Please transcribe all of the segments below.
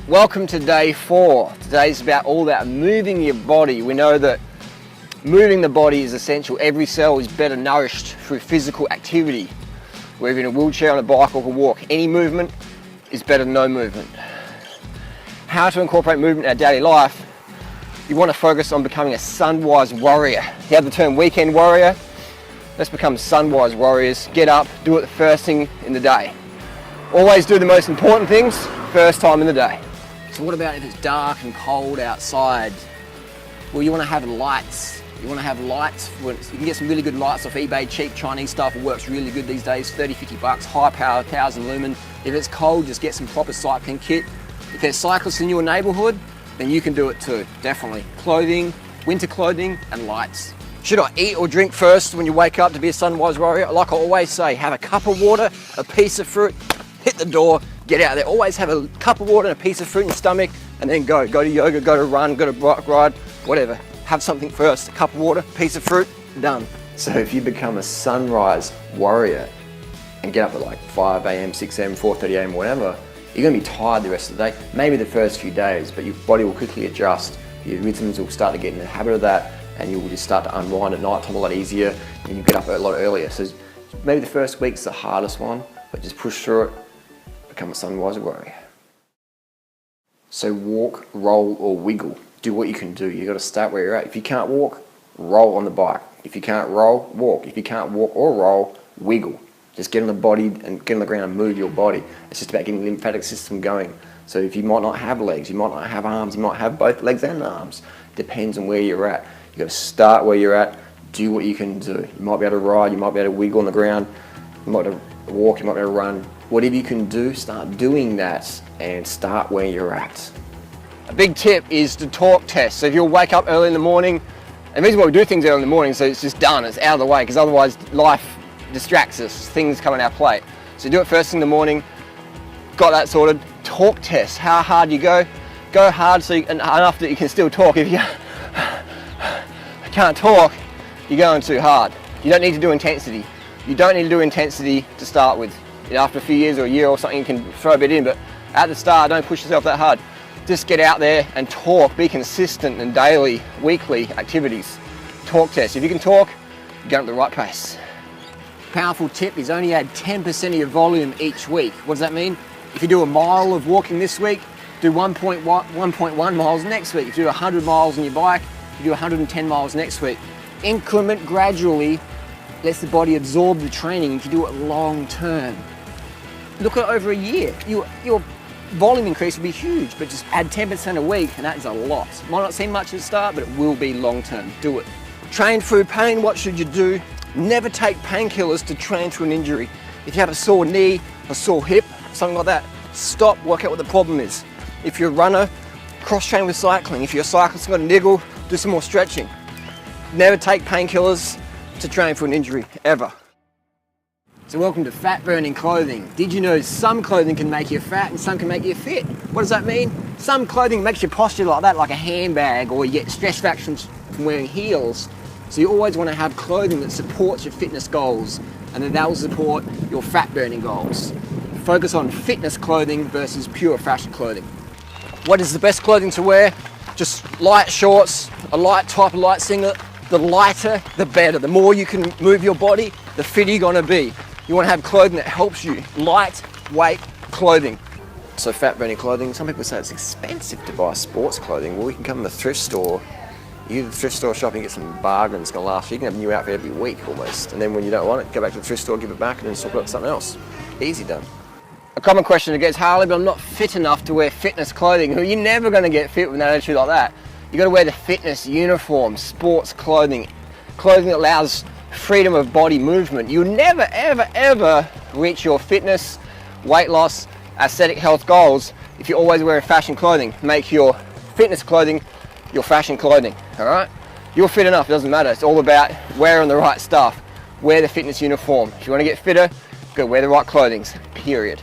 Welcome to day 4. Today's all about moving your body. We know that moving the body is essential. Every cell is better nourished through physical activity. Whether you're in a wheelchair, on a bike, or can walk, any movement is better than no movement. How to incorporate movement in our daily life? You want to focus on becoming a sunwise warrior. You have the term weekend warrior. Let's become sunwise warriors. Get up, do it the first thing in the day. Always do the most important things first time in the day. So what about if it's dark and cold outside? Well, you want to have lights. You want to have lights. You can get some really good lights off eBay, cheap Chinese stuff. It works really good these days, 30, 50 bucks, high power, 1,000 lumen. If it's cold, just get some proper cycling kit. If there's cyclists in your neighborhood, then you can do it too, definitely. Clothing, winter clothing, and lights. Should I eat or drink first when you wake up to be a sunwise warrior? Like I always say, have a cup of water, a piece of fruit, hit the door, get out there. Always have a cup of water and a piece of fruit in your stomach, and then go. Go to yoga, go to run, go to bike ride, whatever. Have something first, a cup of water, piece of fruit, done. So if you become a sunrise warrior and get up at like 5 a.m., 6 a.m., 4:30 a.m., whatever, you're gonna be tired the rest of the day, maybe the first few days, but your body will quickly adjust. Your rhythms will start to get in the habit of that, and you will just start to unwind at night time a lot easier, and you get up a lot earlier. So maybe the first week's the hardest one, but just push through it, become a sunwise warrior. So walk, roll, or wiggle. Do what you can do. You got to start where you're at. If you can't walk, roll on the bike. If you can't roll, walk. If you can't walk or roll, wiggle. Just get on the body and get on the ground and move your body. It's just about getting the lymphatic system going. So if you might not have legs, you might not have arms, you might have both legs and arms. Depends on where you're at. You got to start where you're at. Do what you can do. You might be able to ride. You might be able to wiggle on the ground. You might be able to walk. You might be able to run. Whatever you can do, start doing that and start where you're at. A big tip is to talk test. So if you'll wake up early in the morning, and the reason why we do things early in the morning, so it's just done, it's out of the way, because otherwise life distracts us, things come on our plate. So do it first thing in the morning, got that sorted. Talk test, how hard you go hard so enough that you can still talk. If you can't talk, you're going too hard. You don't need to do intensity. You don't need to do intensity to start with. After a few years or a year or something, you can throw a bit in, but at the start, don't push yourself that hard. Just get out there and talk, be consistent in daily, weekly activities. Talk test. If you can talk, you're going at the right pace. Powerful tip is only add 10% of your volume each week. What does that mean? If you do a mile of walking this week, do 1.1 miles next week. If you do 100 miles on your bike, you do 110 miles next week. Increment gradually lets the body absorb the training if you do it long term. Look at over a year. Your volume increase will be huge, but just add 10% a week, and that is a lot. Might not seem much at the start, but it will be long term. Do it. Train through pain. What should you do? Never take painkillers to train through an injury. If you have a sore knee, a sore hip, something like that, stop, work out what the problem is. If you're a runner, cross-train with cycling. If you're a cyclist, got a niggle, do some more stretching. Never take painkillers to train for an injury, ever. So welcome to fat burning clothing. Did you know some clothing can make you fat and some can make you fit? What does that mean? Some clothing makes your posture like that, like a handbag, or you get stress fractions from wearing heels. So you always want to have clothing that supports your fitness goals, and then that will support your fat burning goals. Focus on fitness clothing versus pure fashion clothing. What is the best clothing to wear? Just light shorts, a light top, a light singlet. The lighter, the better. The more you can move your body, the fitter you're gonna be. You wanna have clothing that helps you. Lightweight clothing. So fat burning clothing, some people say it's expensive to buy sports clothing. Well, you can come to the thrift store, you do the thrift store shopping, get some bargains, it's gonna last you. You can have a new outfit every week almost. And then when you don't want it, go back to the thrift store, give it back, and then swap it out for something else. Easy done. A common question that gets, Harley, but I'm not fit enough to wear fitness clothing. Well, you're never gonna get fit with an attitude like that. You got to wear the fitness uniform, sports clothing that allows freedom of body movement. You'll never, ever, ever reach your fitness, weight loss, aesthetic health goals if you're always wearing fashion clothing. Make your fitness clothing your fashion clothing, all right? You're fit enough, it doesn't matter. It's all about wearing the right stuff. Wear the fitness uniform. If you want to get fitter, go wear the right clothing, period.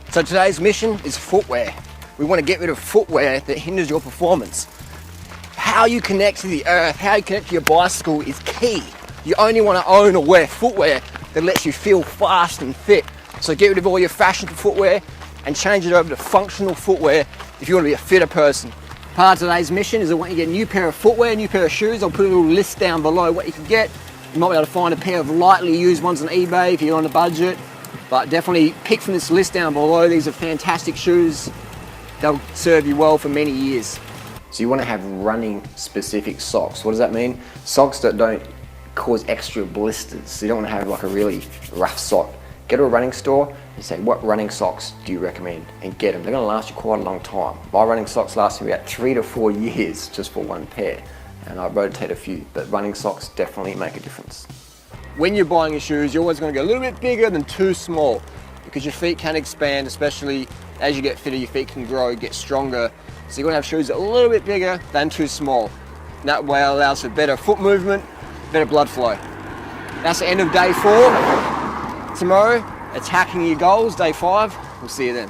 So today's mission is footwear. We want to get rid of footwear that hinders your performance. How you connect to the earth, how you connect to your bicycle is key. You only want to own or wear footwear that lets you feel fast and fit. So get rid of all your fashion footwear and change it over to functional footwear if you want to be a fitter person. Part of today's mission is I want you to get a new pair of footwear, a new pair of shoes. I'll put a little list down below what you can get. You might be able to find a pair of lightly used ones on eBay if you're on a budget, but definitely pick from this list down below. These are fantastic shoes. They'll serve you well for many years. So you want to have running specific socks. What does that mean? Socks that don't cause extra blisters. So you don't want to have like a really rough sock. Go to a running store and say, what running socks do you recommend? And get them. They're going to last you quite a long time. My running socks last me about 3 to 4 years just for one pair. And I rotate a few, but running socks definitely make a difference. When you're buying your shoes, you're always going to go a little bit bigger than too small, because your feet can expand, especially as you get fitter, your feet can grow, get stronger. So you're going to have shoes that are a little bit bigger than too small. And that way it allows for better foot movement, better blood flow. That's the end of day 4. Tomorrow, attacking your goals, day 5. We'll see you then.